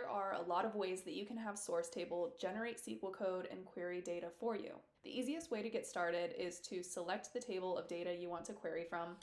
There are a lot of ways that you can have Sourcetable generate SQL code and query data for you. The easiest way to get started is to select the table of data you want to query from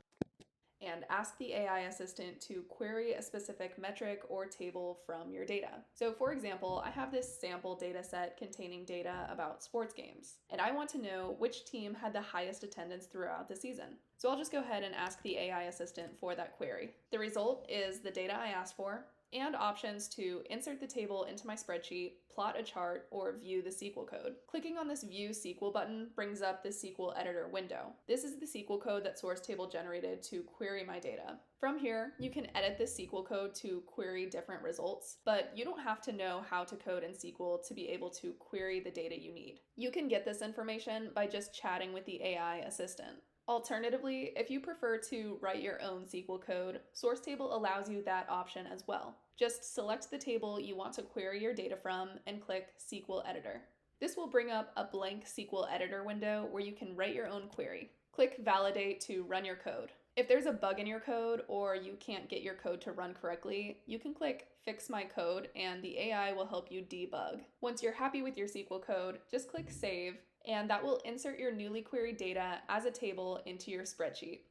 and ask the AI assistant to query a specific metric or table from your data. So for example, I have this sample data set containing data about sports games, and I want to know which team had the highest attendance throughout the season. So I'll just go ahead and ask the AI assistant for that query. The result is the data I asked for, and options to insert the table into my spreadsheet, plot a chart, or view the SQL code. Clicking on this View SQL button brings up the SQL Editor window. This is the SQL code that Sourcetable generated to query my data. From here, you can edit the SQL code to query different results, but you don't have to know how to code in SQL to be able to query the data you need. You can get this information by just chatting with the AI assistant. Alternatively, if you prefer to write your own SQL code, Sourcetable allows you that option as well. Just select the table you want to query your data from and click SQL Editor. This will bring up a blank SQL Editor window where you can write your own query. Click Validate to run your code. If there's a bug in your code or you can't get your code to run correctly, you can click Fix My Code and the AI will help you debug. Once you're happy with your SQL code, just click Save, and that will insert your newly queried data as a table into your spreadsheet.